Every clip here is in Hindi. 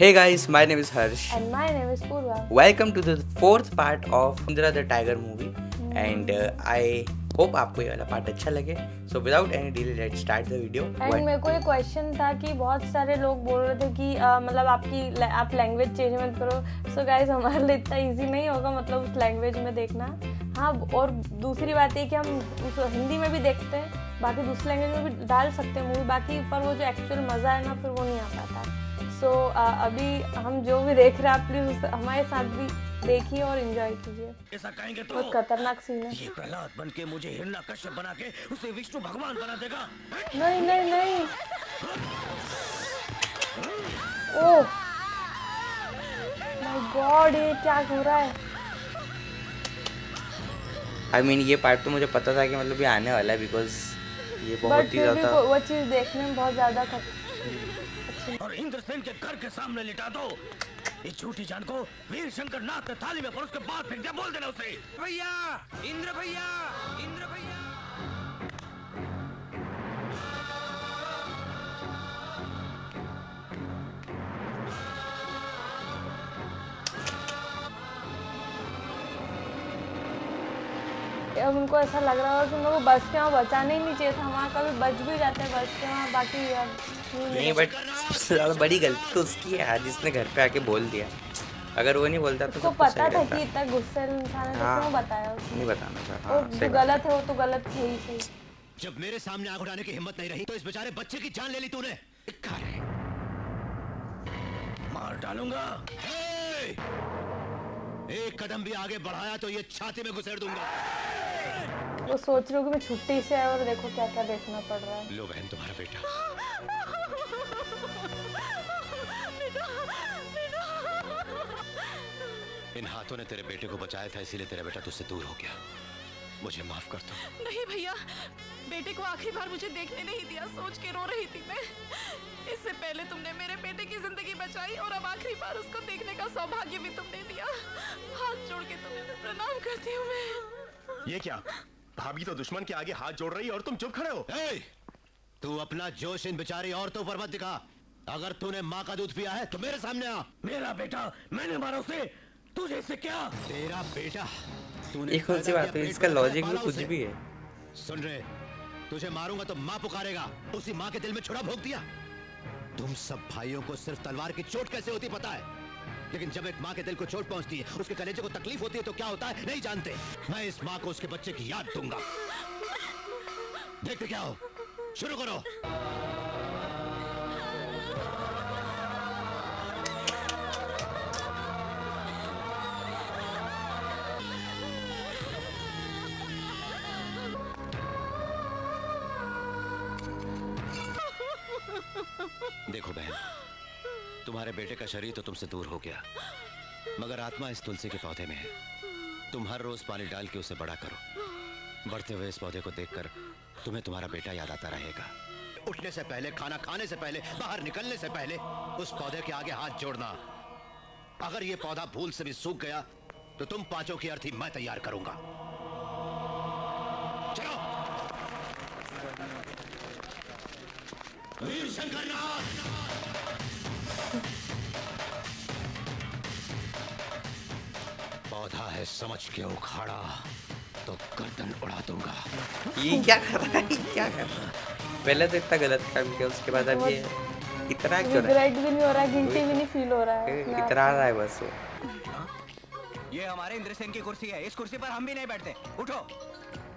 Hey guys, my name is Harsh. And my name is Purva. Welcome to the fourth part of Indra the Tiger movie. And I hope आपको ये वाला पार्ट अच्छा लगे. So without any delay, let's start the video. And मेरे को ये क्वेश्चन था कि बहुत सारे लोग बोल रहे थे कि मतलब आप लैंग्वेज चेंज मत करो. सो गाइस हमारे लिए इतना इजी नहीं होगा मतलब उस लैंग्वेज में देखना. हाँ, और दूसरी बात ये कि हम उस हिंदी में भी देखते हैं, बाकी दूसरी लैंग्वेज में भी डाल सकते हैं मूवी, बाकी पर वो जो एक्चुअल मज़ा है ना फिर वो नहीं आ पाता. सो अभी हम जो भी देख रहे हैं आप प्लीज हमारे साथ भी देखिए और एंजॉय कीजिए. ऐसा कहेंगे तो बहुत खतरनाक सीन है. ये प्रहलाद बन के मुझे हिरण्यकश्यप बना के उसे विष्णु भगवान बना देगा. नहीं नहीं नहीं. ओह माय गॉड, ये क्या हो रहा है? I mean ये पार्ट तो मुझे पता था कि मतलब ये आने वाला है बिकॉज ये बट बहुत ही फिर भी ज़्यादा वो चीज़ देखने में बहुत ज़्यादा और इंद्रसेन के घर के सामने लिटा दो. इस झूठी जान को वीर शंकर नाथ ने थाली में परोस के बाद फेंक दिया. बोल देना उसे भैया, इंद्र भैया, इंद्र भैया. अब उनको ऐसा लग रहा होगा कि उन लोगों को बस के वहाँ बचाना ही नहीं चाहिए था. वहाँ कभी बच भी जाते हैं बस के वहाँ, बाकी यार नहीं. बट सबसे ज़्यादा बड़ी गलती तो उसकी है यार जिसने घर पे आके बोल दिया. अगर वो नहीं बोलता तो उसको सब कुछ पता सही था रहता. कि इतना गुस्से इंसान है तो हाँ. क्यों बताया उसने? नहीं बताना था. वो हाँ जो सही बात. गलत है वो तो गलत है ही सही. जब मेरे सामने आंख उठाने की हिम्मत नहीं रही तो इस बेचारे बच्चे की जान ले ली तूने. मार डालूंगा. एक कदम भी आगे बढ़ाया तो ये छाती में घुसेड़ दूंगा. वो सोच रहे हो कि मैं छुट्टी से आया और देखो क्या क्या देखना पड़ रहा है. लो बहन, तुम्हारा बेटा. इन हाथों ने तेरे बेटे को बचाया था, इसीलिए तेरा बेटा तुझसे दूर हो गया. मुझे माफ कर दो. नहीं भैया, बेटे को आखिरी बार मुझे देखने नहीं दिया, सोच के रो रही थी मैं. इससे पहले तुमने मेरे बेटे की जिंदगी बचाई और अब आखिरी बार उसको देखने का सौभाग्य भी तुमने दिया. हाथ जोड़ के तुम्हें प्रणाम करती हूँ मैं. ये क्या? भाभी तो दुश्मन के आगे हाथ जोड़ रही है और तुम चुप खड़े हो. तू अपना जोश इन बेचारी औरतों पर मत दिखा. अगर तूने माँ का दूध पिया है तो मेरे सामने आ. मेरा बेटा, मैंने मारा उसे. तुझे इससे क्या? तेरा बेटा. ये कौन सी बात है? इसका लॉजिक भी कुछ भी है. सुन रहे, तुझे मारूंगा तो माँ पुकारेगा. उसी माँ के दिल में छुरा भोंक दिया. तुम सब भाइयों को सिर्फ तलवार की चोट कैसे होती पता है, लेकिन जब एक माँ के दिल को चोट पहुंचती है, उसके कलेजे को तकलीफ होती है तो क्या होता है नहीं जानते. मैं इस माँ को उसके बच्चे की याद दूंगा. देखते क्या हो, शुरू करो. देखो बहन, तुम्हारे बेटे का शरीर तो तुमसे दूर हो गया, मगर आत्मा इस तुलसी के पौधे में है. तुम हर रोज पानी डाल के उसे बड़ा करो. बढ़ते हुए इस पौधे को देखकर तुम्हें तुम्हारा बेटा याद आता रहेगा. उठने से पहले, खाना खाने से पहले, बाहर निकलने से पहले उस पौधे के आगे हाथ जोड़ना. अगर ये पौधा भूल से भी सूख गया तो तुम पांचों की अर्थी मैं तैयार करूंगा. चलो. वीर शंकर नाथ. पौधा है समझ के उखाड़ा तो गर्दन उड़ा दूंगा. ये क्या कर रहा है? ये क्या कर रहा है? पहले तो इतना गलत काम किया, उसके बाद अब ये इतना क्यों रहा रिग्रेट भी नहीं हो रहा है, गिल्टी भी नहीं फील हो रहा है. है? इतना रहा है बस वो. ये हमारे इंद्रसेन की कुर्सी है, इस कुर्सी पर हम भी नहीं बैठते. उठो.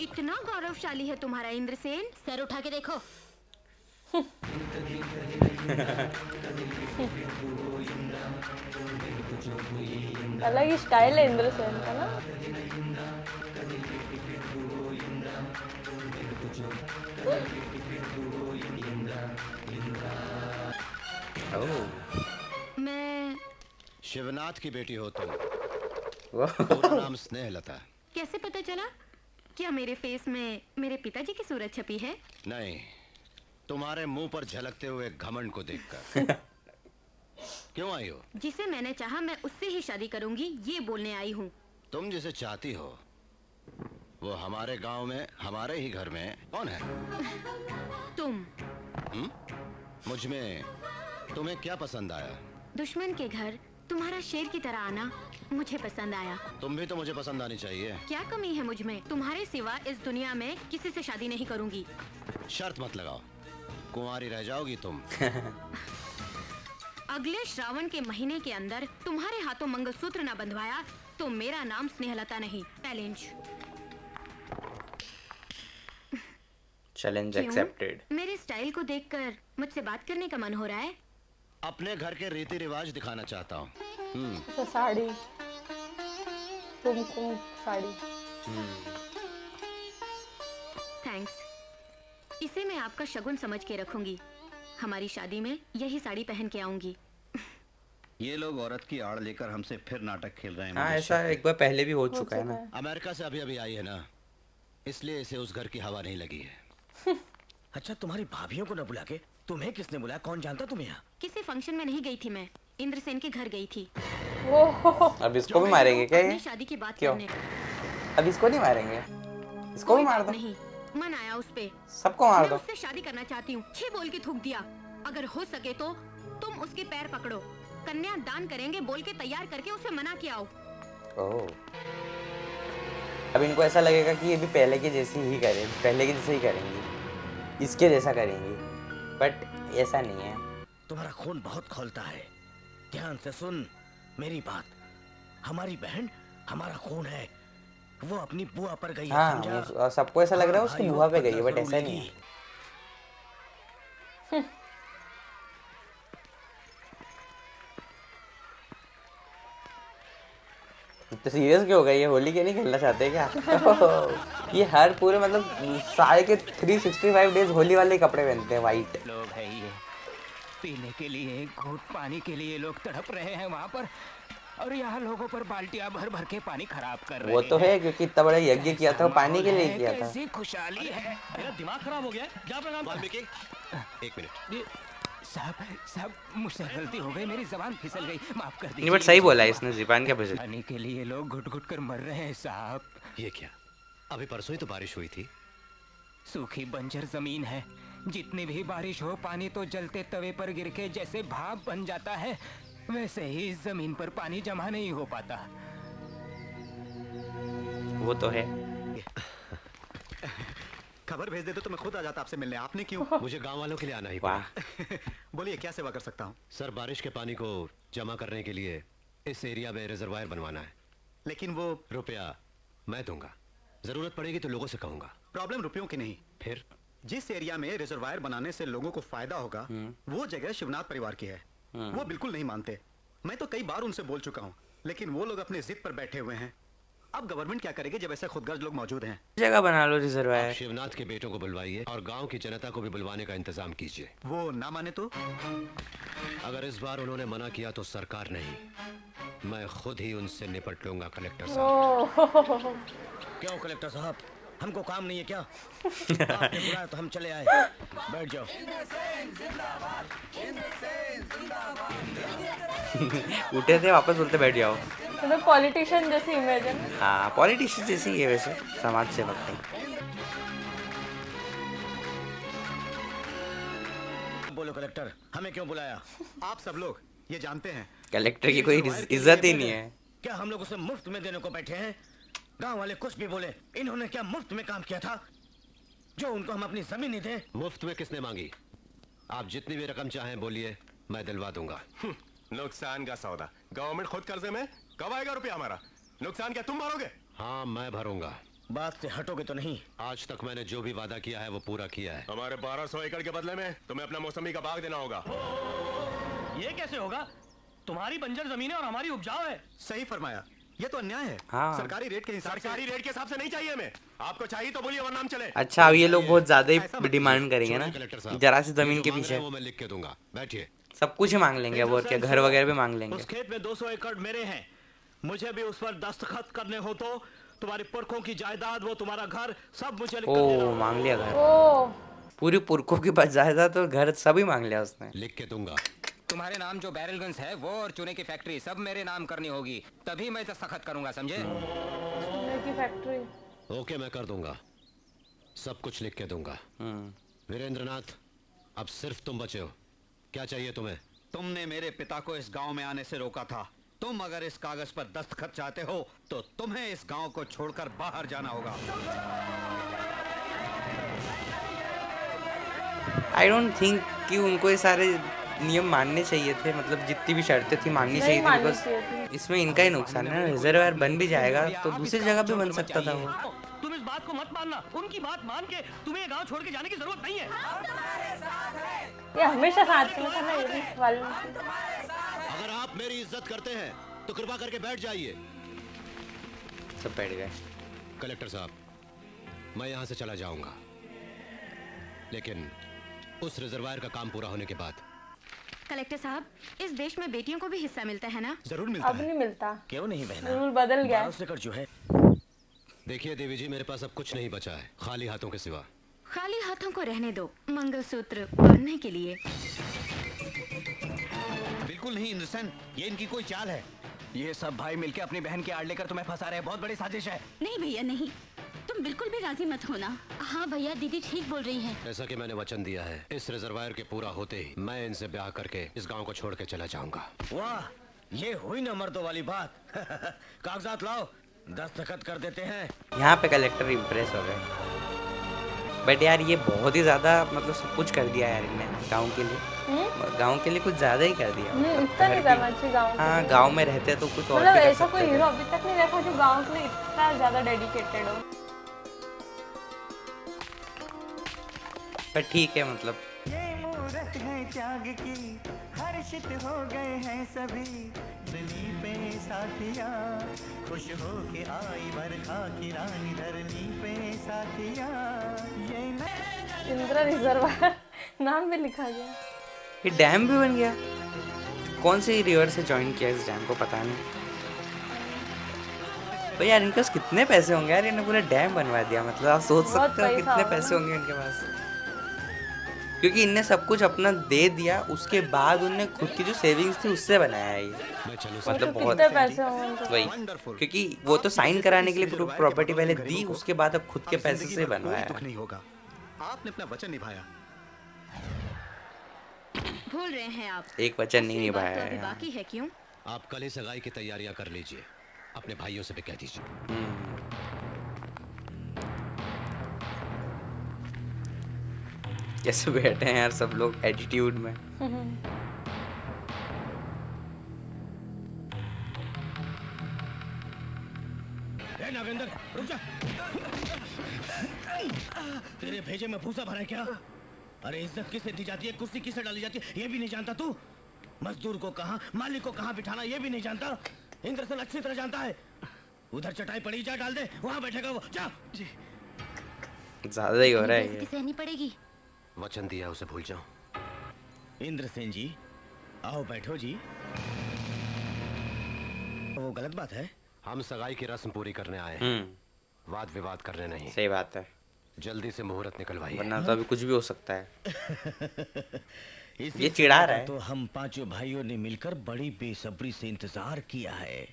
इतना गौरवशाली है तुम्हारा इंद्रसेन, सर उठा के देखो. अलग ही स्टाइल है इंद्रसेन का ना. ओह मैं शिवनाथ की बेटी हो तुम. वाह. पूरा नाम स्नेहलता. कैसे पता चला? क्या मेरे फेस में मेरे पिताजी की सूरत छपी है? नहीं, तुम्हारे मुंह पर झलकते हुए घमंड को देखकर. क्यों आई हो? जिसे मैंने चाहा मैं उससे ही शादी करूंगी, ये बोलने आई हूँ. तुम जिसे चाहती हो वो हमारे गांव में, हमारे ही घर में कौन है? तुम. मुझ में तुम्हें क्या पसंद आया? दुश्मन के घर तुम्हारा शेर की तरह आना मुझे पसंद आया। तुम भी तो मुझे पसंद आनी चाहिए। क्या कमी है मुझ में? तुम्हारे सिवा इस दुनिया में किसी से शादी नहीं करूंगी। शर्त मत लगाओ, कुंवारी रह जाओगी तुम। अगले श्रावण के महीने के अंदर तुम्हारे हाथों मंगलसूत्र न बंधवाया तो मेरा नाम स्नेहलता नहीं, चैलेंज। चैलेंज क्यों? एक्सेप्टेड। मेरे स्टाइल को देखकर मुझसे बात करने का मन हो रहा है? अपने घर के रीति रिवाज दिखाना चाहता हूँ। तो साड़ी, कुमकुम साड़ी। थैंक्स। इसे मैं आपका शगुन समझ के रखूंगी। हमारी शादी में यही साड़ी पहन के आऊंगी। ये लोग औरत की आड़ लेकर हमसे फिर नाटक खेल रहे हैं। हाँ, मुझे ऐसा शक है। एक बार पहले भी हो चुका है ना। अमेरिका से अभी अभी आई है ना, इसलिए इसे उस घर की हवा नहीं लगी है। अच्छा, तुम्हारी भाभियों को न बुला के तुम्हें किसने बुलाया? कौन जानता तुम्हें यहाँ? किसी फंक्शन में नहीं गई थी मैं, इंद्रसेन के घर गई थी। अब इसको भी मारेंगे क्या ये? अपनी शादी की बात क्यों? करने। अब इसको नहीं मारेंगे, इसको भी कोई मार बात दो। नहीं, मन आया उस पे। सबको मार मैं दो। उससे शादी करना चाहती हूँ। छी बोल के थूक दिया। अगर हो सके तो तुम उसके पैर पकड़ो, कन्या दान करेंगे बोल के तैयार करके उसे मना के आओ। ओह, अब इनको ऐसा लगेगा कि ये भी पहले के जैसे ही करें, पहले के जैसे ही करेंगी, इसके जैसा करेंगी, बट ऐसा नहीं है। तुम्हारा खून बहुत खौलता है। ध्यान से सुन मेरी बात। हमारी बहन हमारा खून है। वो अपनी बुआ पर गई है, हाँ, समझा? सबको ऐसा लग रहा है हाँ, उसकी भाई, बुआ वो पे गई है, पता बट जरूर ऐसा नहीं लगी। है। तो सीरियस क्यों हो गई? ये होली के नहीं खेलना चाहते क्या? ये हर पूरे मतलब साल के 365 डेज होली वाले कपड़े पहनते हैं, वाइट। लोग है ये पीने के लिए, घूट पानी के लिए लोग तड़प रहे हैं वहाँ पर, और यहाँ लोगों पर बाल्टियां भर भर के पानी खराब कर रहे वो हैं। तो है, क्योंकि इतना बड़ा यज्ञ किया था, वो पानी के लिए है, किया था। कैसी खुशहाली है। मेरा दिमाग खराब हो गया। क्या प्रोग्राम? वाल्मीकि, एक मिनट। साहब साहब, मुझसे गलती हो गई, मेरी जबान फिसल गई, माफ कर दीजिए। नहीं, बट सही बोला इसने, ज़ुबान क्या फिसल। पानी के लिए लोग घुट घुट कर मर रहे हैं साहब। ये क्या? अभी परसों ही तो बारिश हुई थी। सूखी बंजर जमीन है, जितनी भी बारिश हो पानी तो जलते तवे पर गिर के जैसे भाप बन जाता है, वैसे ही इस जमीन पर पानी जमा नहीं हो पाता। वो तो है। खबर भेज दे तो मैं खुद आ जाता आपसे मिलने। आपने क्यों? मुझे गांव वालों के लिए आना ही वाह। पड़ा। बोलिए, क्या सेवा कर सकता हूँ? सर, बारिश के पानी को जमा करने के लिए इस एरिया में रिजर्वायर बनवाना है। लेकिन वो रुपया मैं दूंगा, जरूरत पड़ेगी तो लोगों से कहूंगा। प्रॉब्लम रुपयों की नहीं। फिर जिस एरिया में रिजर्वायर बनाने से लोगों को फायदा होगा, वो जगह शिवनाथ परिवार की है। वो बिल्कुल नहीं मानते। मैं तो कई बार उनसे बोल चुका हूँ, लेकिन वो लोग अपने जिद पर बैठे हुए हैं। अब गवर्नमेंट क्या करेगी जब ऐसे खुदगर्ज लोग मौजूद हैं? जगह बना लो आप रिजर्वायर। शिवनाथ के बेटों को बुलवाइए और गांव की जनता को भी बुलवाने का इंतजाम कीजिए। वो ना माने तो? अगर इस बार उन्होंने मना किया तो सरकार नहीं, मैं खुद ही उनसे निपट लूंगा। कलेक्टर साहब। क्यों कलेक्टर साहब, हमको काम नहीं है क्या? आपने बुलाया तो हम चले आए। बैठ जाओ। उठे थे, वापस बोलते बैठ जाओ। तो पॉलिटिशियन जैसी इमेज है ना। हाँ, पॉलिटिशियन जैसी ही है वैसे, समाज सेवक नहीं। बोलो कलेक्टर, हमें क्यों बुलाया? आप सब लोग ये जानते हैं कलेक्टर की कोई इज्जत ही नहीं है। क्या हम लोग उसे मुफ्त में देने को बैठे हैं? गांव वाले कुछ भी बोले, इन्होंने क्या मुफ्त में काम किया था जो उनको हम अपनी जमीन नहीं दे? मुफ्त में किसने मांगी? आप जितनी भी रकम चाहें बोलिए, मैं दिलवा दूंगा। नुकसान का सौदा। गवर्नमेंट खुद कर्जे में, कब आएगा रुपया हमारा? नुकसान क्या तुम भरोगे? हाँ, मैं भरूंगा। बात से हटोगे तो नहीं? आज तक मैंने जो भी वादा किया है वो पूरा किया है। हमारे 1200 एकड़ के बदले में तुम्हें अपना मौसमी का बाग देना होगा। ये कैसे होगा? तुम्हारी बंजर जमीन है और हमारी उपजाऊ है। सही फरमाया। ये तो अन्याय है। हाँ। सरकारी रेट के हिसाब से नहीं चाहिए हमें। आपको चाहिए तो बोलिए, वरना हम चले। अच्छा, अब ये लोग बहुत ज्यादा ऐसा ही मत डिमांड करेंगे ना, छोड़िए कलेक्टर साहब। जरा सी जमीन ये के जो मांग रहे पीछे हैं वो मैं लिख के दूंगा। बैठिए। सब कुछ ही मांग लेंगे अब, और क्या, घर वगैरह भी मांग लेंगे। उस खेत में 200 एकड़ मेरे हैं। मुझे भी उस पर दस्तखत करने हो तो तुम्हारे पुरखों की जायदाद, वो तुम्हारा घर, सब मुझे लिख कर देना। ओ, मांग लिया घर। ओ, पूरी पुरखों की पास जायदाद तो घर सभी मांग लिया उसने। लिख के दूंगा। तुम्हारे नाम जो बैरलगंज है वो और चूने की फैक्ट्री सब मेरे नाम करनी होगी, तभी मैं दस्तखत करूंगा, समझे? सोने की फैक्ट्री। ओके, मैं कर दूंगा, सब कुछ लिख के दूंगा। वीरेंद्रनाथ, अब सिर्फ तुम बचे हो। क्या चाहिए तुम्हें? तुमने मेरे पिता को इस गांव में आने से रोका था। तुम अगर इस कागज पर दस्तखत चाहते हो तो तुम्हें इस गांव को छोड़कर बाहर जाना होगा। आई डोंट थिंक कि उनको ये सारे नियम मानने चाहिए थे, मतलब जितनी भी शर्तें थी माननी नहीं चाहिए थी, माननी बिकॉज चाहिए थी। इसमें इनका ही नुकसान है ना। रिजर्वायर बन भी जाएगा तो दूसरी जगह पे बन सकता था वो। तुम इस बात को मत मानना, उनकी बात मान के तुम्हें ये गांव छोड़ के जाने की जरूरत नहीं है। ये हमेशा साथ में था ना, ये भी वालों से। अगर आप मेरी इज्जत करते हैं तो कृपा करके बैठ जाइए। सब बैठ गए। कलेक्टर साहब, मैं यहाँ से चला जाऊंगा, लेकिन उस रिजर्वायर का काम पूरा होने के बाद। कलेक्टर साहब, इस देश में बेटियों को भी हिस्सा मिलता है ना? जरूर मिलता अब नहीं मिलता, क्यों नहीं बहना? रूल बदल गया है। बारों से कर जो है। देखिए देवी जी, मेरे पास अब कुछ नहीं बचा है खाली हाथों के सिवा। खाली हाथों को रहने दो, मंगलसूत्र बांधने के लिए। बिल्कुल नहीं इंद्रसेन, ये इनकी कोई चाल है। ये सब भाई मिलके अपनी बहन की आड़ लेकर तुम्हें फंसा रहे हैं। बहुत बड़ी साजिश है। नहीं भैया नहीं, तुम बिल्कुल भी राजी मत होना। हाँ भैया, दीदी ठीक बोल रही हैं। जैसा कि मैंने वचन दिया है, इस रिजर्वायर के पूरा होते ही मैं इनसे ब्याह करके इस गांव को छोड़ के चला जाऊंगा। वाह, ये हुई ना मर्दों वाली बात। कागजात लाओ, दस्तखत कर देते हैं। यहाँ पे कलेक्टर इम्प्रेस हो गए। बट यार ये बहुत ही ज़्यादा, मतलब सब कुछ कर दिया यार इनने गांव के लिए। गांव के लिए कुछ ज़्यादा ही कर दिया। इतना नहीं करना चाहिए गाँव के हाँ, लिए। गांव में रहते तो कुछ और मतलब भी कर ऐसा कोई सकते हीरो थे। अभी तक नहीं देखा जो गांव के लिए इतना ज्यादा डेडिकेटेड हो। पर ठीक है, मतलब ये मूरत है त्याग की, हर्षित हो गए हैं सभी पे साथिया, खुश हो के आई बरखा की रानी धरनी पे साथिया। ये इंदिरा रिजर्वायर नाम भी लिखा गया। ये डैम भी बन गया। कौन से रिवर से ज्वाइन किया इस डैम को पता नहीं। तो यार इनके पास कितने पैसे होंगे यार, इन्होंने पूरा डैम बनवा दिया। मतलब आप सोच बहुत सकते हो पैसा कितने होगा पैसे ना। होंगे इनके पास, क्योंकि इनने सब कुछ अपना दे दिया। उसके बाद उनने खुद की जो सेविंग्स थी उससे बनाया है ये। मैं चलूं मतलब तो बहुत कितने पैसे होंगे उनके? वही, क्योंकि वो तो साइन कराने के लिए प्रॉपर्टी पहले दी, उसके बाद अब खुद के पैसे से बनवाया दुख है। नहीं होगा। आपने अपना वचन निभाया। भूल रहे हैं आप। एक वचन नहीं असली बात निभाया तो अभी है। बाकी है। क्यों? आप कल ही सगाई की तैयारियां कर लीजिए, अपने भाइयों से भी कह दीजिए। कैसे बैठे हैं यार सब लोग एटीट्यूड में। नागेंद्र रुक जा। तेरे भेजे में भूसा भरा है क्या? अरे इज्जत किसे दी जाती है, कुर्सी किसे डाली जाती है, ये भी नहीं जानता तू? मजदूर को कहाँ, मालिक को कहाँ बिठाना ये भी नहीं जानता? इंद्रसेन अच्छी तरह जानता है। उधर चटाई पड़ी, जा डाल दे, वहाँ बैठेगा वो। जा। ज्यादा ही हो रहा है ये। सहनी पड़ेगी। वचन दिया उसे भूल जाऊं। इंद्रसेन जी आओ बैठो जी। वो गलत बात है। हम सगाई की रस्म पूरी करने आए हैं, वाद विवाद करने नहीं। सही बात है, जल्दी से मुहूर्त निकलवाइए, वरना तो अभी कुछ भी हो सकता है। इसी ये चिढ़ा रहा है। तो हम पांचों भाइयों ने मिलकर बड़ी बेसब्री से इंतजार किया है।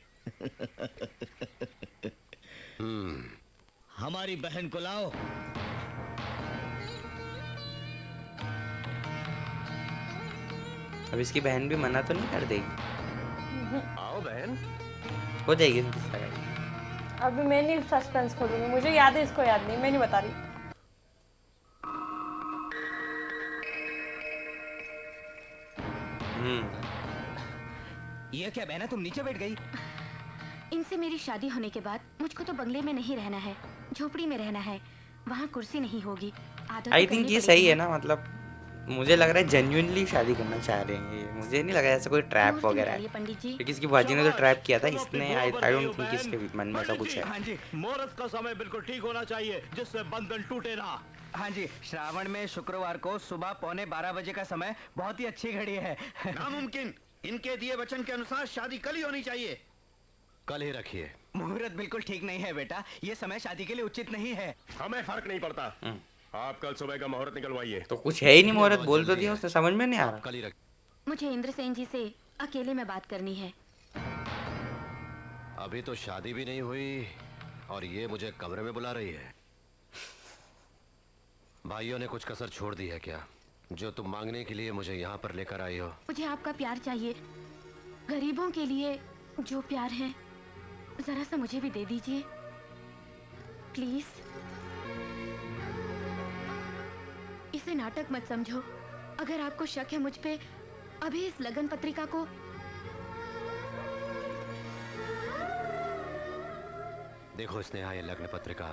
हमारी बहन को लाओ। अब इसकी बहन भी मना तो नहीं कर देगी? आओ बहन। हो जाएगी इनकी सगाई। अभी मैं नहीं सस्पेंस खोलूंगी, मुझे याद है, इसको याद नहीं, मैं नहीं बता रही। ये क्या बहना, तुम नीचे बैठ गई? इनसे मेरी शादी होने के बाद मुझको तो बंगले में नहीं रहना है, झोपड़ी में रहना है। वहाँ कुर्सी नहीं होगी। आदत आई तो थिंक करनी ये पड़ेगी सही है ना। ना, मतलब मुझे लग रहा है जेन्युइनली शादी करना चाह रहे हैं ये। मुझे नहीं लगा ऐसा कोई ट्रैप मुहूर्त वगैरह है, निकालिए पंडित जी। क्योंकि इसकी बाजी ने तो ट्रैप किया था इसने। आई डोंट थिंक इसके मन में ऐसा कुछ है। हाँ जी, मुहूर्त का समय बिल्कुल ठीक होना चाहिए जिससे बंधन टूटे ना। हाँ जी, श्रावण में शुक्रवार को सुबह 11:15 बजे का समय बहुत ही अच्छी घड़ी है। नामुमकिन, इनके दिए वचन के अनुसार शादी कल ही होनी चाहिए। कल ही रखिए। मुहूर्त बिल्कुल ठीक नहीं है बेटा, ये समय शादी के लिए उचित नहीं है। हमें फर्क नहीं पड़ता, आप कल सुबह का मुहूर्त निकलवाइए। तो कुछ है ही नहीं मुहूर्त, बोल तो दिया उसने, समझ में नहीं आ रहा। कल ही रख। मुझे इंद्रसेन जी से अकेले में बात करनी है। अभी तो शादी भी नहीं हुई और ये मुझे कमरे में बुला रही है। भाइयों ने कुछ कसर छोड़ दी है क्या? जो तुम मांगने के लिए मुझे यहाँ पर लेकर आई हो। मुझे आपका प्यार चाहिए, गरीबों के लिए जो प्यार है, जरा सा मुझे भी दे दीजिए प्लीज। इसे नाटक मत समझो। अगर आपको शक है मुझ पे, अभी इस लगन पत्रिका को देखो स्नेहा, ये लग्न पत्रिका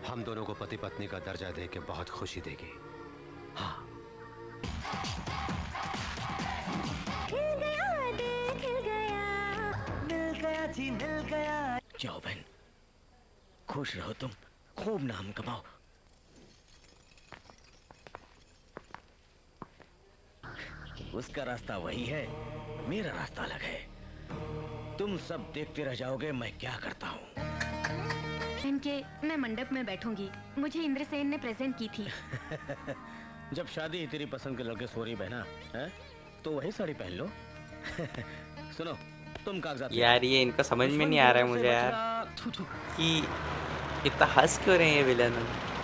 हम दोनों को पति पत्नी का दर्जा दे के बहुत खुशी देगी। हाँ। मिल गया। जाओ बहन, खुश रहो तुम, खूब नाम कमाओ। उसका रास्ता वही है, मेरा रास्ता अलग है। तुम सब देखते रह जाओगे मैं क्या करता हूँ। इनके मैं मंडप में बैठूंगी, मुझे इंद्रसेन ने प्रेजेंट की थी। जब शादी तेरी पसंद के लड़के सो रही बहना है, तो वही साड़ी पहन लो। सुनो, तुम कागजात यार ये इनका समझ में नहीं आ रहा है मुझे यार कि इतना हंस क्यों रहे हैं ये विलन,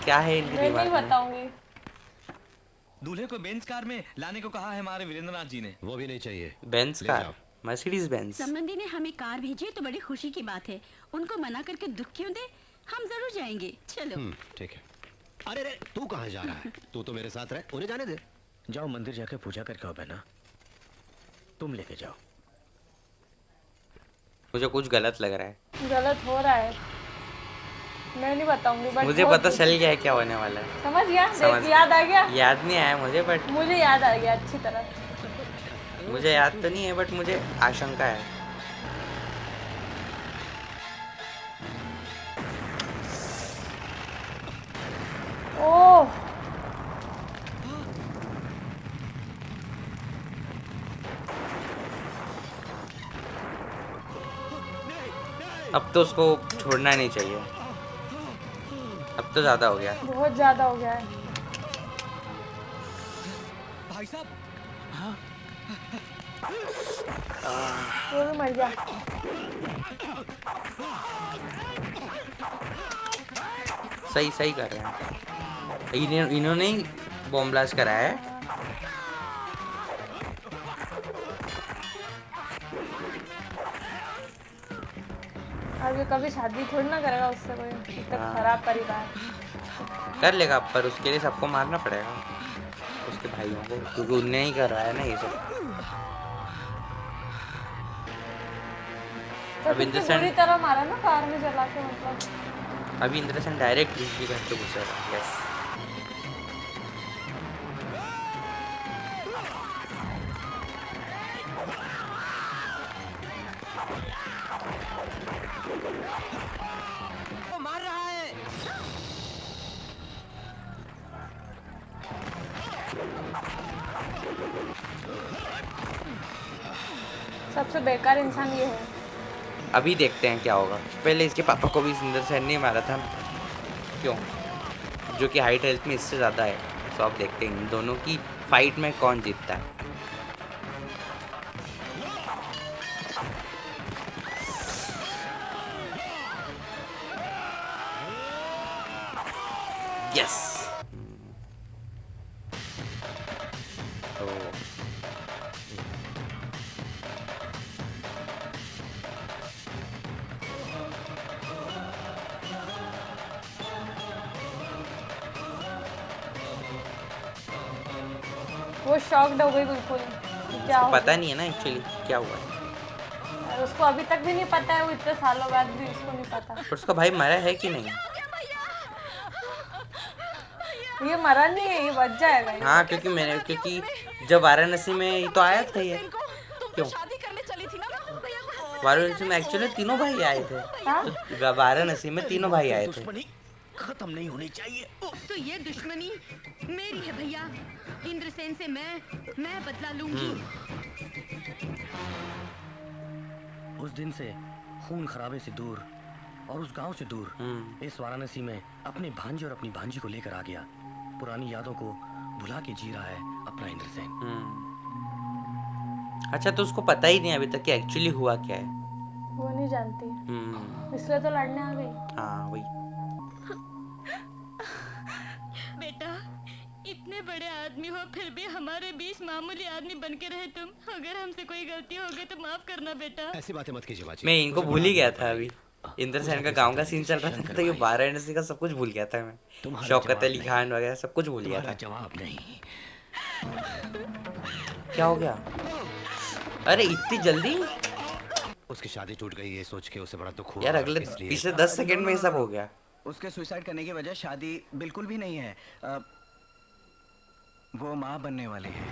क्या है इनके मैं दिमाग नहीं में। बताऊंगी। दूल्हे को बेंज कार में लाने को कहा है हमारे वीरेंद्रनाथ जी ने। वो भी नहीं चाहिए। बेंज ले कार, जाओ। Mercedes Benz. संबंधी ने हमें कार भेजी तो बड़ी खुशी की बात है। उनको मना करके दुख क्यों दे, हम जरूर जाएंगे। चलो। ठीक है। अरे रे, तू कहाँ जा रहा है? तू तो मेरे साथ रहे, उन्हें जाने दे। जाओ मंदिर जाके पूजा करके आओ बहना, तुम लेके जाओ। मुझे कुछ गलत लग रहा है। गलत हो रहा है, मैं नहीं बताऊंगी। बट मुझे पता चल गया है क्या होने वाला है। समझ गया, समझ याद आ गया। याद नहीं आया मुझे, बट मुझे याद आ गया अच्छी तरह। मुझे याद तो नहीं है, बट मुझे आशंका है। ओह अब तो उसको छोड़ना नहीं चाहिए, अब तो ज्यादा हो गया। बहुत ज्यादा हो गया है। भाई साहब, वो भी मर गया। सही सही कर रहे हैं। इन्होंने ही बॉम्ब ब्लास्ट कराया है। अब ये कभी शादी थोड़ी ना करेगा उससे, कोई इतना खराब परिवार। कर लेगा, पर उसके लिए सबको मारना पड़ेगा, उसके भाइयों को, क्योंकि उनने ही करवाया ना ये सब। तो अब इंद्रसेन पूरी तरह मारा ना कार में जला के, मतलब। अभी इंद्रसेन डायरेक्ट बिजली घर पे घुसेगा। यस, वो मार रहा है। सबसे बेकार इंसान ये है। अभी देखते हैं क्या होगा। पहले इसके पापा को भी इंद्रसेन ने मारा था, क्यों, जो कि हाइट हेल्थ में इससे ज़्यादा है। तो अब देखते हैं इन दोनों की फाइट में कौन जीतता है। यस, वो शॉक्ड हो गई बिल्कुल। क्या हो पता नहीं है ना एक्चुअली क्या हुआ है। उसको अभी तक भी नहीं पता है, वो इतने सालों बाद भी उसको नहीं पता। पर उसका भाई मरा है कि नहीं? ये मरा नहीं है, ये बच जाएगा। हाँ, क्योंकि जब वाराणसी में ये तो आया था ये, क्यों वाराणसी में एक्चुअली तीनों भाई आए थे। तो वाराणसी में तीनों भाई आए थे। खत्म नहीं होनी चाहिए। तो ये दुश्मनी मेरी है भैया। इंद्रसेन से मैं बदला लूंगी। उस दिन से खून खराबे से दूर और उस गांव से दूर इस वाराणसी में अपने भांजे और अपनी भांजी को लेकर आ गया। पुरानी यादों को भुला के जी रहा है अपना इंद्रसेन। अच्छा, तो उसको पता ही नहीं अभी तक कि एक्चुअली हुआ क्या है। वो नहीं जानती, इसलिए तो लड़ने आ गई। हाँ वही। बेटा, इतने इतने बड़े आदमी हो फिर भी हमारे बीच मामूली आदमी बन के रहे तुम। अगर हमसे कोई गलती हो गई तो माफ करना बेटा। ऐसी बातें मत कीजिए बाजी। मैं इनको भूल ही गया था अभी। इंद्रसेन का गांव का सीन चल रहा था तो ये 12 इंडस्ट्री का सब कुछ भूल गया था मैं। शौकत अली खान वगैरह सब कुछ भूल गया था। जवाब नहीं। क्या हो गया? अरे इतनी जल्दी? उसकी शादी टूट गई ये सोच के उसे बड़ा दुख हुआ। यार अगले पिछले 10 सेकंड में ये सब हो गया। उसके सुसाइड करने की वजह शादी बिल्कुल भी नहीं है। वो माँ बनने वाली है।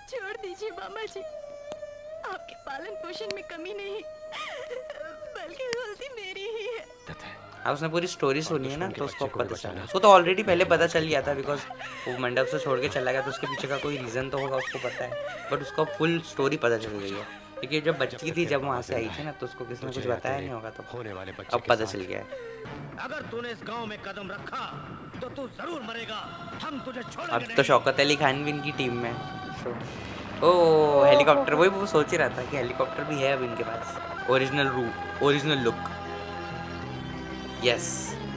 छोड़ दीजिए मामा जी, आपके पालन पोषण में कमी नहीं बल्कि गलती मेरी ही है। अब उसने पूरी स्टोरी सुनी है ना तो उसको पता चला। उसको तो ऑलरेडी पहले पता चल गया था बिकॉज वो मंडप से छोड़ के चला गया तो उसके पीछे का कोई रीज़न तो होगा, उसको पता है। बट उसको फुल स्टोरी पता चल गई है क्योंकि जब बच्ची थी जब वहाँ से आई थी ना तो उसको किसी ने कुछ बताया नहीं होगा तो होने वाले अब पता चल गया है। अगर तूने इस गांव में कदम रखा तो तू जरूर मरेगा। हम तुझे छोड़ेंगे अब तो शौकत अली खान भी इनकी टीम में है। ओ हेलीकॉप्टर, वही वो सोच ही रहा था कि हेलीकॉप्टर भी है अब इनके पास। Original route, original look, yes,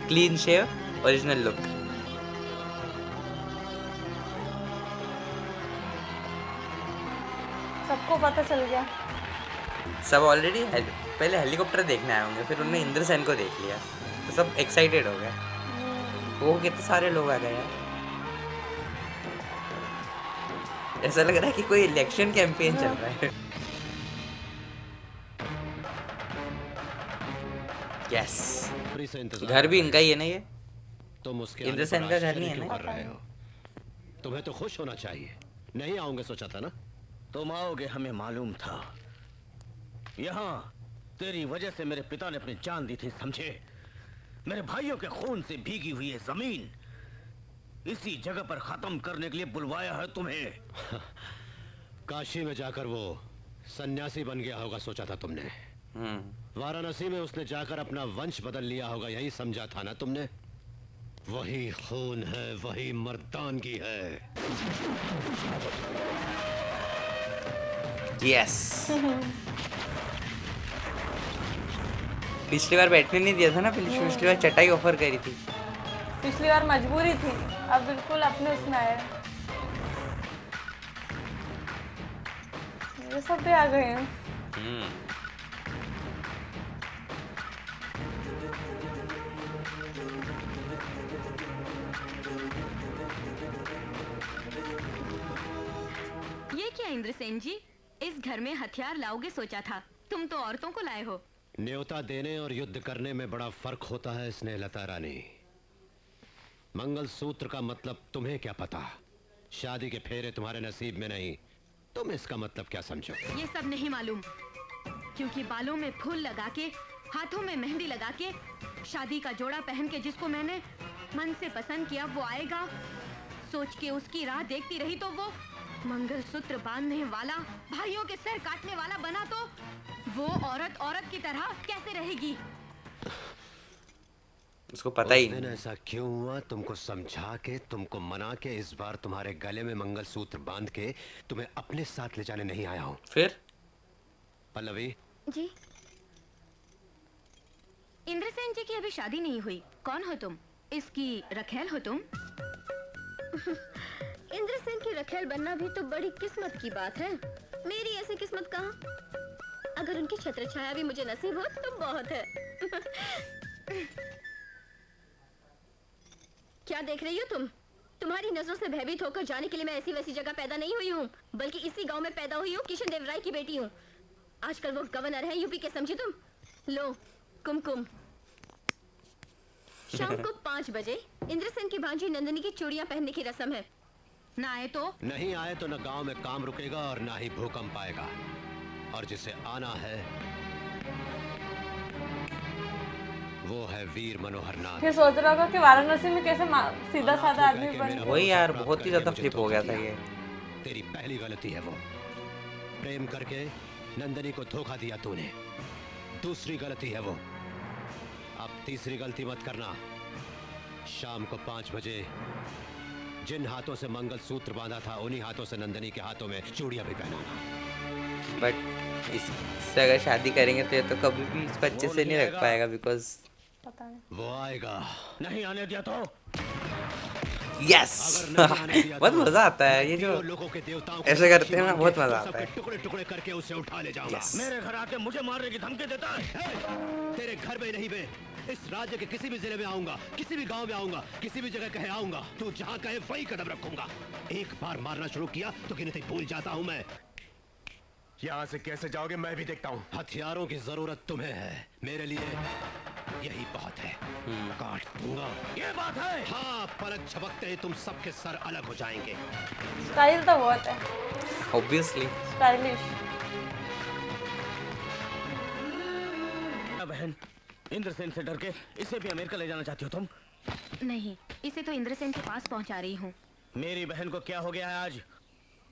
clean shave, original look. सबको पता चल गया। सब ऑलरेडी पहले हेलीकॉप्टर देखने आए होंगे, फिर उन्होंने इंद्रसेन को देख लिया तो सब एक्साइटेड हो गए। वो कितने सारे लोग आ गए हैं। ऐसा लग रहा है कि कोई इलेक्शन कैंपेन चल रहा है। यस, घर भी इनका ही है ना ये। तुम उसके इंद्रसेन का घर नहीं है क्यों ना? कर रहे हो? तुम्हें तो खुश होना चाहिए। नहीं आऊंगे सोचा था ना। तुम आओगे हमें मालूम था। यहाँ तेरी वजह से मेरे पिता ने अपनी जान दी थी, समझे? मेरे भाइयों के खून से भीगी हुई है जमीन इसी जगह पर खत्म करने के लिए बुलवाया है तुम्हें। काशी में जाकर वो सन्यासी बन गया होगा सोचा था तुमने। वाराणसी में उसने जाकर अपना वंश बदल लिया होगा यही समझा था ना तुमने। वही खून है, वही मर्दानगी है। यस। पिछली बार बैठने नहीं दिया था ना, पिछली बार चटाई ऑफर करी थी। पिछली बार मजबूरी थी, अब बिल्कुल अपने उसमें आया। ये सब भी आ गए हैं। ये क्या इंद्रसेन जी, इस घर में हथियार लाओगे सोचा था, तुम तो औरतों को लाए हो। न्योता देने और युद्ध करने में बड़ा फर्क होता है स्नेहलता रानी। मंगलसूत्र का मतलब तुम्हें क्या पता? शादी के फेरे तुम्हारे नसीब में नहीं, तुम इसका मतलब क्या समझो? ये सब नहीं मालूम, क्योंकि बालों में फूल लगा के, हाथों में मेहंदी लगा के, शादी का जोड़ा पहन के जिसको मैंने मन से पसंद किया वो आएगा, सोच के उसकी राह देखती रही तो वो मंगलसूत्र बांधने वाला, भाइयों के सिर काटने वाला बना तो वो औरत औरत की तरह कैसे रहेगी? उसको पता ही नहीं। ऐसा क्यों हुआ? तुमको समझा के, तुमको मना के, इस बार तुम्हारे गले में मंगलसूत्र बांध के तुम्हें अपने साथ ले जाने नहीं आया हूँ। फिर पल्लवी जी, इंद्रसेन जी की अभी शादी नहीं हुई। कौन हो तुम? इसकी रखेल हो तुम? इंद्रसेन की रखेल बनना भी तो बड़ी किस्मत की बात है। मेरी ऐसी किस्मत कहाँ? अगर उनकी छत्र छाया भी मुझे नसीब हो तो बहुत है। क्या देख रही हो तुम? तुम्हारी नजरों से भयभीत होकर जाने के लिए मैं ऐसी वैसी जगह पैदा नहीं हुई हूँ, बल्कि इसी गांव में पैदा हुई हूँ। किशन देव राय की बेटी हूँ। आजकल वो गवर्नर है यूपी के, समझी तुम? लो कुमकुम। शाम को 5 बजे इंद्रसेन की भांजी नंदिनी की चूड़ियां पहनने की रस्म है। ना आए तो? नहीं आए तो न गांव में काम रुकेगा और ना ही भूकंप आएगा। और जिसे आना है वो है वीर मनोहर नाथ। ये सोच रहा होगा कि वाराणसी में कैसे सीधा साधा आदमी बन। वही यार, बहुत ही ज्यादा फ्लिप हो गया था ये। तेरी पहली गलती है वो, प्रेम करके नंदिनी को धोखा दिया तूने। दूसरी गलती है वो, अब तीसरी गलती मत करना। शाम को 5 बजे जिन हाथों से मंगलसूत्र बांधा था उन्हीं हाथों से नंदिनी के हाथों में चूड़ियां भी पहनाना। बट इससे अगर शादी करेंगे तो ये तो कभी भी इसको अच्छे से नहीं रख पाएगा बिकॉज पता नहीं। वो आएगा। नहीं आने दिया तो यस बहुत मजा आता है ये जो ऐसे करते हैं ना, बहुत मजा आता है। टुकड़े टुकड़े करके उसे उठा ले जाऊंगा। मेरे घर आके मुझे मारने की धमकी देता है। तेरे घर में नहीं, मैं इस राज्य के किसी भी जिले में आऊंगा, किसी भी गांव में आऊंगा, किसी भी जगह कहे आऊंगा, तू जहां कहे वही कदम रखूंगा। एक बार मारना शुरू किया तो गिनती भूल जाता हूं मैं। यहाँ से कैसे जाओगे मैं भी देखता हूँ। हथियारों की जरूरत तुम्हें है, मेरे लिए यही बात है। काट दूंगा। ये बात है। हाँ, पलक झपकते ही तुम सबके सर अलग हो जाएंगे। स्टाइल तो बहुत है, ऑब्वियसली स्टाइलिश। बहन, इंद्रसेन से डर के इसे भी अमेरिका ले जाना चाहती हो तुम? नहीं, इसे तो इंद्रसेन के पास पहुंचा रही हूँ। मेरी बहन को क्या हो गया है आज?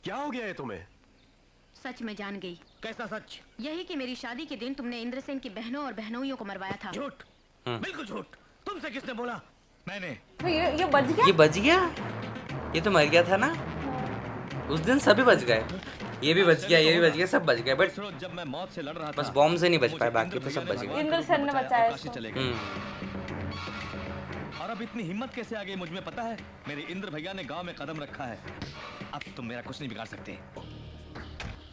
क्या हो गया है तुम्हें? सच में जान गई। कैसा सच? यही कि मेरी शादी के दिन तुमने इंद्रसेन की बहनों और बहनोइयों को मरवाया था। झूठ, बिल्कुल झूठ। तुमसे किसने बोला? मैंने। तो ये बच गया? ये बच गया? ये तो मर गया था ना उस दिन। सभी बच गए, ये भी बच गया, ये भी बच गया, सब बच गए। बट जब मैं मौत से लड़ रहा था बस बॉम्ब से नहीं बच पाए, बाकी तो सब बच गए। इंद्रसेन ने बचाया इसको। चले गए। और अब इतनी हिम्मत कैसे आ गई मुझ में पता है? मेरे इंद्र भैया ने गांव में कदम रखा है। अब तुम मेरा कुछ नहीं बिगाड़ सकते।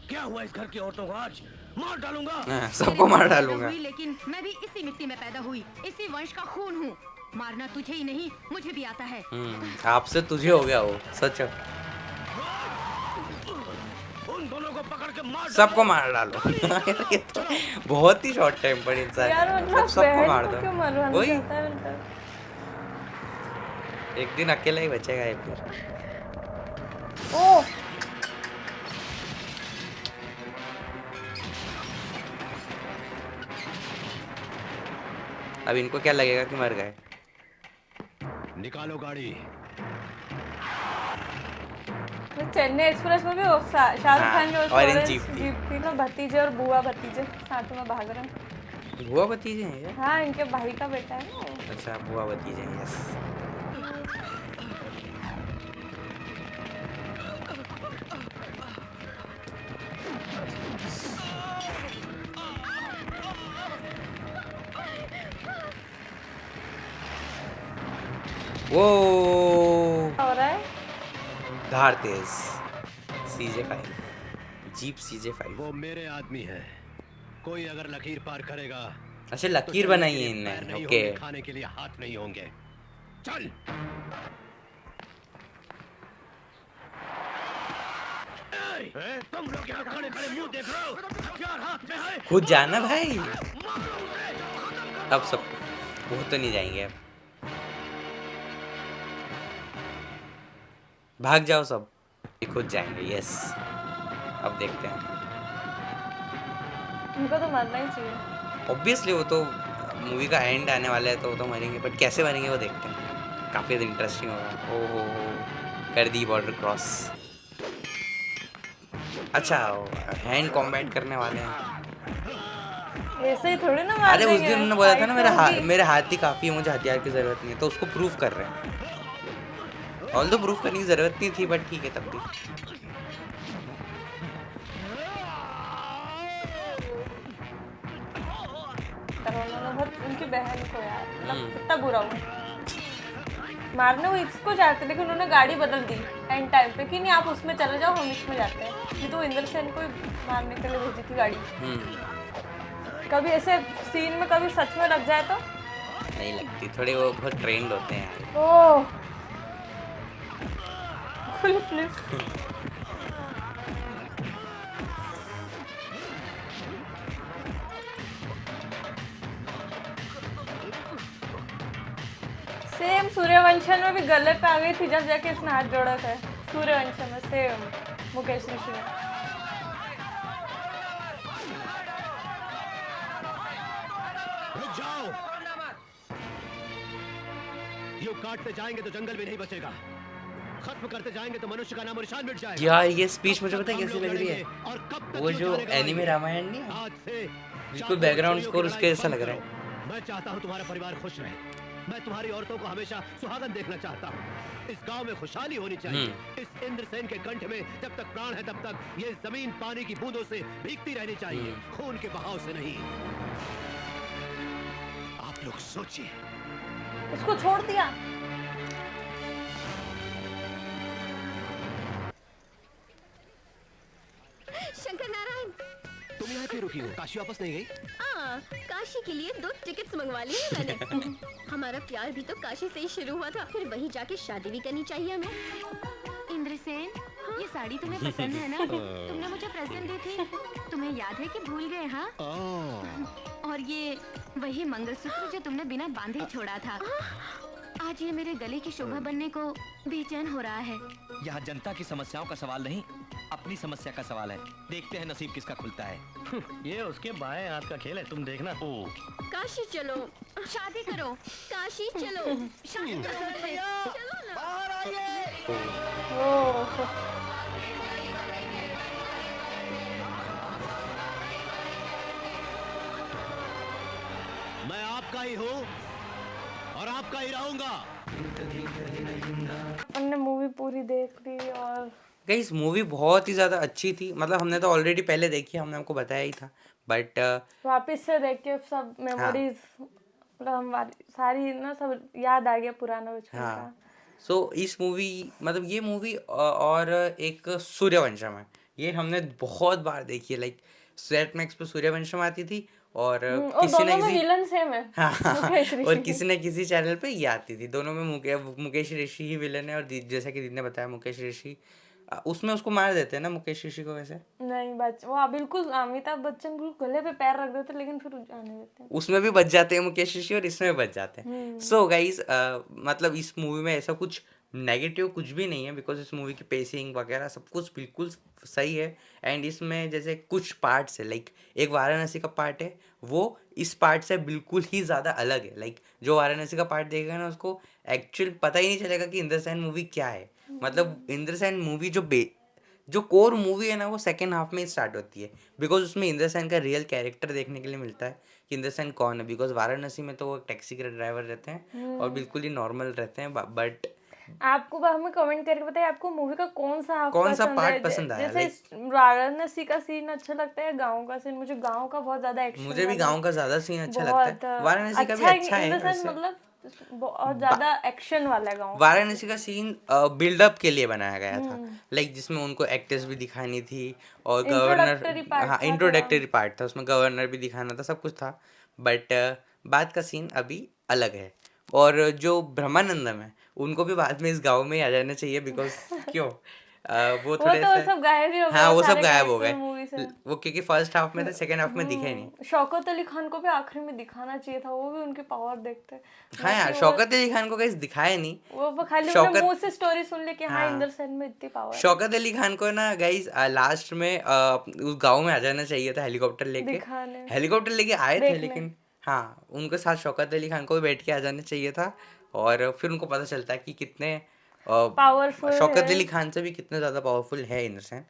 क्या हुआ इस घर की औरतों को आज? मार डालूंगा। सबको मार डालूंगा। लेकिन मैं भी इसी मिट्टी में पैदा हुई, इसी वंश का खून हूँ। मारना तुझे ही नहीं, मुझे भी आता है। आपसे तुझे हो गया वो, सच। उन दोनों को पकड़ के मार सबको मार डालो। ये तो बहुत ही शॉर्ट टाइम पर इंसान। यार मतलब सबको मार दो। क्यों मरवाना वही चाहता है मतलब? एक दिन अकेला ही बचेगा ये फिर। ओह अब इनको क्या लगेगा कि मर गए। निकालो गाड़ी। तो चेन्नई एक्सप्रेस में भी वो शाहरुख खान जो ऑरेंज जीप थी ना, भतीजे और बुआ भतीजे साथ में भाग रहे हैं। बुआ भतीजे हैं ये? हाँ, इनके भाई का बेटा है ना। अच्छा, बुआ भतीजे, यस। वो हो रहा है धार तेज। CJ5 jeep CJ5। वो मेरे आदमी है, कोई अगर लकीर पार करेगा। अच्छा, लकीर बनाई है इनने। ओके, खाने के लिए हाथ नहीं होंगे। चल। तुम लोग यहाँ खड़े खड़े मुंह देख रहे हो? हथियार हाथ में है। खुद जाना भाई। अब सब वो तो नहीं जाएंगे अब। भाग जाओ सब, ये खुद जाएंगे। यस, अब देखते हैं। उनको तो मरना ही चाहिए। ऑब्वियसली वो तो मूवी का एंड आने वाला है तो वो तो मरेंगे, बट कैसे मरेंगे वो देखते हैं। काफ़ी इंटरेस्टिंग होगा। ओहो, कर दी बॉर्डर क्रॉस। अच्छा, हैंड कॉम्बैट करने वाले हैं। ऐसे ही थोड़ी ना मार अरे उस देंगे, दिन उन्होंने बोला था ना फाइट मेरे हाथ ही काफ़ी है, मुझे हथियार की ज़रूरत नहीं है, तो उसको प्रूव कर रहे हैं। ऑल तो प्रूफ करने की ज़रूरत नहीं थी, बट ठीक है तब भी। उनकी बहन को यार, मतलब कितना बुरा हुआ। मारने वो इसको चाहते, लेकिन उन्होंने गाड़ी बदल दी एंड टाइम पे कि नहीं आप उसमें चले जाओ, हम इसमें जाते हैं। ये तो इंद्रसेन को मारने के लिए भेजी थी गाड़ी। कभी ऐसे सीन में कभी सच में लग जाए तो नहीं लगती, थोड़े वो बहुत ट्रेंड होते हैं यार। ओह, फुल फ्लिप। सेम सूर्यवंशम में भी गले पे आ गई थी जब जाके इसने हाथ जोड़ा था। सूर्यवंशम में सेम मुकेश ऋषि ने। रुक जाओ। यूं काटते जाएंगे तो जंगल भी नहीं बचेगा, खत्म करते जाएंगे तो मनुष्य का नाम और निशान मिट जाएगा। यार ये स्पीच मुझे पता है कैसी लग रही है, वो जो एनिमे रामायण नहीं है, बिल्कुल बैकग्राउंड स्कोर उसके जैसा लग रहा है। मैं चाहता हूं तुम्हारा परिवार खुश रहे, मैं तुम्हारी औरतों को हमेशा सुहागन देखना चाहता हूँ। इस गांव में खुशहाली होनी चाहिए। इस इंद्रसेन के कंठ में जब तक प्राण है तब तक ये जमीन पानी की बूंदों से भीगती रहनी चाहिए, खून के बहाव से नहीं। आप लोग सोचिए। उसको छोड़ दिया। शंकर नारायण, तुम यहाँ क्यों रुकी हो? काशी वापस नहीं गई? काशी के लिए 2 टिकट्स मंगवा ली है मैंने। हमारा प्यार भी तो काशी से ही शुरू हुआ था, फिर वहीं जाके शादी भी करनी चाहिए हमें। इंद्रसेन, ये साड़ी तुम्हें पसंद है ना? तुमने मुझे प्रेजेंट दी थी, तुम्हें याद है कि भूल गए? हाँ। और ये वही मंगलसूत्र जो तुमने बिना बांधे छोड़ा था। आज ये मेरे गले की शोभा बनने को बेचैन हो रहा है। यहाँ जनता की समस्याओं का सवाल नहीं, अपनी समस्या का सवाल है। देखते हैं नसीब किसका खुलता है। ये उसके बाएं हाथ का खेल है, तुम देखना। काशी चलो, शादी करो। काशी चलो, शादी करो, चलो ना। बाहर आइए। मैं आपका ही हूँ और आपका ही रहूंगा। हमने मूवी पूरी देख ली और गाइस मूवी बहुत ही ज़्यादा अच्छी थी। मतलब हमने तो ऑलरेडी पहले देखी, हमने आपको बताया ही था, बट वापस से देख के सब मेमोरीज मतलब हमारी सारी ना सब याद आ गया पुराना बचपन का। हाँ। सो इस मूवी मतलब ये मूवी और एक सूर्यवंशम है, ये हमने बहुत बार देखी है। लाइक सेट मैक्स पे सूर्यवंशम आती थी और किसी न किसी विलन सेम है। हाँ मुकेश ऋषि और किसी न किसी चैनल पे ये आती थी। दोनों में मुकेश ऋषि ही विलन है। और जैसा कि दीदी ने बताया, मुकेश ऋषि उसमें उसको मार देते हैं ना, मुकेश ऋषि को। वैसे नहीं बच वो बिल्कुल अमिताभ बच्चन बिल्कुल गले पे पैर रख देते लेकिन फिर जाने देते हैं। उसमें भी बच जाते हैं मुकेश ऋषि और इसमें भी बच जाते हैं। सो गाइस मतलब इस मूवी में ऐसा कुछ नेगेटिव कुछ भी नहीं है, बिकॉज इस मूवी की पेसिंग वगैरह सब कुछ बिल्कुल सही है। एंड इसमें जैसे कुछ पार्ट्स है, लाइक एक वाराणसी का पार्ट है, वो इस पार्ट से बिल्कुल ही ज़्यादा अलग है। लाइक जो वाराणसी का पार्ट देखेगा ना, उसको एक्चुअल पता ही नहीं चलेगा कि इंद्रसेन मूवी क्या है। मतलब इंद्रसेन मूवी जो कोर मूवी है ना, वो सेकेंड हाफ में स्टार्ट होती है, बिकॉज उसमें इंद्रसेन का रियल कैरेक्टर देखने के लिए मिलता है कि इंद्रसेन कौन है। बिकॉज वाराणसी में तो वो टैक्सी के ड्राइवर रहते हैं और बिल्कुल ही नॉर्मल रहते हैं। बट आपको हमें कमेंट करके बताइए आपको मूवी का कौन सा पार्ट पसंद आया। जैसे वाराणसी का सीन अच्छा लगता है, गांव का सीन, मुझे गांव का बहुत ज्यादा एक्शन, मुझे भी गांव का ज्यादा सीन अच्छा लगता है। वाराणसी का भी अच्छा है, मतलब बहुत ज्यादा एक्शन वाला है गांव। वाराणसी का सीन बिल्डअप के लिए बनाया गया था, लाइक जिसमें उनको एक्ट्रेस भी दिखानी थी और गवर्नर, हाँ इंट्रोडक्टरी पार्ट था, उसमें गवर्नर भी दिखाना था, सब कुछ था। बट बाद का सीन अभी अलग है। और जो ब्रह्मानंदम है उनको भी बाद में इस गांव में ही आ जाना चाहिए, बिकॉज क्यों वो थोड़े तो सब गायब ही हो गए। हाँ वो सब गायब हो गए वो, क्योंकि फर्स्ट हाफ में थे, सेकंड हाफ में दिखे नहीं। शौकत अली खान को भी आखिरी में दिखाना चाहिए था, वो भी उनके पावर देखते। हाँ यार, शौकत अली खान को कहीं दिखाया नहीं, वो खाली अपने मुंह से स्टोरी सुन ले कि हाँ इंद्रसेन में इतनी पावर। शौकत अली खान को ना गाइस लास्ट में उस गाँव में आ जाना चाहिए था हेलीकॉप्टर लेके आए थे, लेकिन हाँ उनके साथ शौकत अली खान को भी बैठ के आ जाना चाहिए था। और फिर उनको पता चलता है कि कितने पावरफुल शौकत अली खान से भी कितने ज्यादा पावरफुल है इंद्रसेन।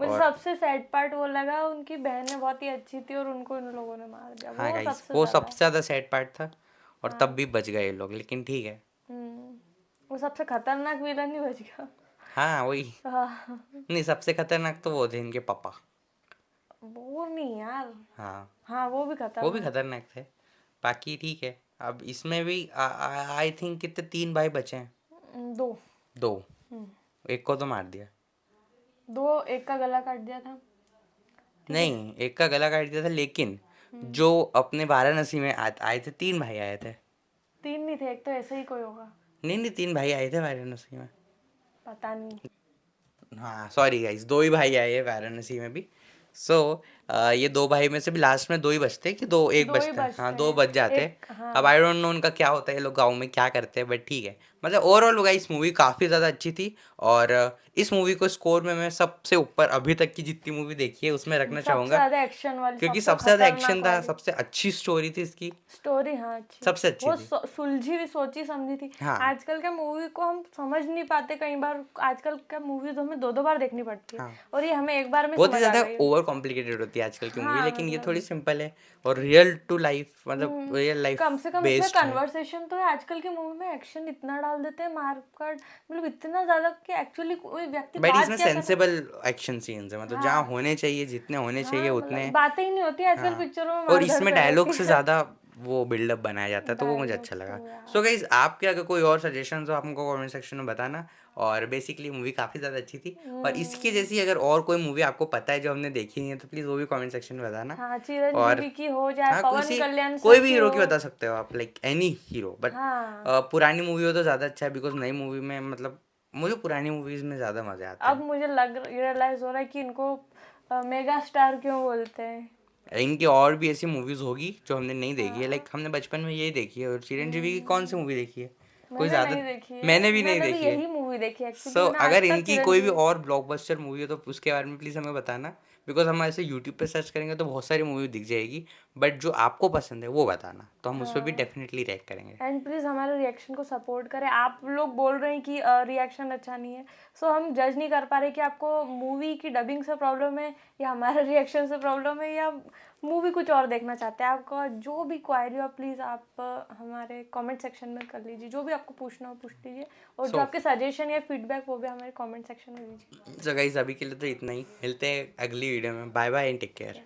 मुझे सबसे सैड पार्ट वो लगा, उनकी बहन बहुत ही अच्छी थी और उनको इन लोगों ने मार दिया। हाँ गाइस, वो सबसे ज्यादा सैड पार्ट था। और तब भी बच गए ये लोग, लेकिन ठीक है। वो सबसे खतरनाक विलन ही बच गया। हाँ वही। नहीं, सबसे खतरनाक तो वो थे इनके पापा। वो नहीं यार। हाँ वो भी खतरनाक थे। बाकी ठीक है। अब इसमें भी आई थिंक कितने 3 भाई बचे हैं। 2 एक को तो मार दिया। 2 एक का गला काट दिया था। नहीं, एक का गला काट दिया था, लेकिन जो अपने वाराणसी में आए थे 3 भाई आए थे। 3 नहीं थे, एक तो ऐसे ही कोई होगा। नहीं 3 भाई आए थे वाराणसी में। पता नहीं। हाँ सॉरी गाइस, 2 ही भाई आए हैं वाराणसी में भी। सो ये 2 भाई में से भी लास्ट में 2 ही बचते कि 2 एक बचते हैं। हाँ 2 बच जाते हैं। अब आई डोंट नो उनका क्या होता है, ये लोग गाँव में क्या करते हैं, बट ठीक है। मतलब ओवरऑल गाइस मूवी काफ़ी ज़्यादा अच्छी थी। और इस मूवी को स्कोर में मैं सबसे ऊपर अभी तक की जितनी मूवी देखी है उसमें रखना सबसे चाहूँगा, ज्यादा एक्शन वाली, क्योंकि सबसे सबसे ज़्यादा खतरनाक एक्शन था, वाली सबसे अच्छी स्टोरी थी इसकी, स्टोरी। हाँ अच्छी, सबसे अच्छी वो थी। सुलझी हुई सोची समझी थी। हाँ। आजकल के मूवी को हम समझ नहीं पाते कई बार, आजकल का मूवीज हमें दो बार देखनी पड़ती है। हाँ। और ये हमें एक बार में बहुत ही समझ आ ज़्यादा गई। ओवर कॉम्प्लिकेटेड होती है आजकल की मूवी, हाँ, लेकिन ये मतलब थोड़ी सिंपल है और रियल टू लाइफ, मतलब रियल लाइफ कम से कम इसमें बेस्ड है। कन्वर्सेशन तो है। आजकल की मूवी में एक्शन इतना डाल देते हैं, मार काट, मतलब इतना ज्यादा कि एक्चुअली कोई व्यक्ति बट बात इसमें क्या कर रहा है। सेंसेबल एक्शन सीन्स है, मतलब जहाँ हाँ। होने चाहिए, जितने होने चाहिए हाँ, उतने। मतलब बातें ही नहीं होती आजकल हाँ। पिक्चरों में, और मार इसमें धर डायलॉग होती से है। ज़्यादा वो बिल्डअप बनाया जाता है, तो वो मुझे अच्छा डायलॉग्स लगा। तो यार। सो गाइज, आपके अगर कोई और सजेशंस हो आप हमको कमेंट सेक्शन में बताना। और बेसिकली मूवी काफ़ी ज़्यादा अच्छी थी, और इसकी जैसी अगर और कोई मूवी आपको पता है जो हमने देखी नहीं है तो प्लीज़ वो भी कमेंट सेक्शन में बताना। हाँ, और चिरंजीवी की हो चाहे हाँ, पवन किसी कल्याण कोई सर भी की हीरो हो। की बता सकते हो आप, लाइक एनी हीरो, बट हाँ। पुरानी मूवी हो तो ज़्यादा अच्छा है, बिकॉज नई मूवी में मतलब मुझे पुरानी मूवीज़ में ज़्यादा मज़े आते अब हैं। मुझे रियलाइज हो रहा है कि इनको मेगा स्टार क्यों बोलते हैं। इनकी और भी ऐसी मूवीज होगी जो हमने नहीं देखी है, हाँ। लाइक हमने बचपन में यही देखी है। और चिरंजीवी की कौन सी मूवी देखी है? कोई मैंने ज़्यादा नहीं देखी है। मैंने भी नहीं मैंने भी देखी है। यही मूवी देखी है एक्चुअली। सो मैंने आज अगर तक इनकी कोई भी चिरंजीवी और ब्लॉकबस्टर मूवी हो तो उसके बारे में प्लीज़ हमें बताना, बिकॉज हम ऐसे यूट्यूब पे सर्च करेंगे तो बहुत सारी मूवी दिख जाएगी, बट जो आपको पसंद है वो बताना, तो हम उस पर भी हाँ। डेफिनेटली रिएक्ट करेंगे। एंड प्लीज़ हमारे रिएक्शन को सपोर्ट करें। आप लोग बोल रहे हैं कि रिएक्शन अच्छा नहीं है, सो हम जज नहीं कर पा रहे कि आपको मूवी की डबिंग से प्रॉब्लम है या हमारे रिएक्शन से प्रॉब्लम है या मूवी कुछ और देखना चाहते हैं। आपका जो भी क्वायरी हो प्लीज़ आप हमारे कमेंट सेक्शन में कर लीजिए। जो भी आपको पूछना हो पूछ लीजिए, और जो So- आपके सजेशन या फीडबैक वो भी हमारे कमेंट सेक्शन में दीजिए। सो गाइस, अभी के लिए तो इतना ही, मिलते हैं अगली वीडियो में। Bye bye and take care.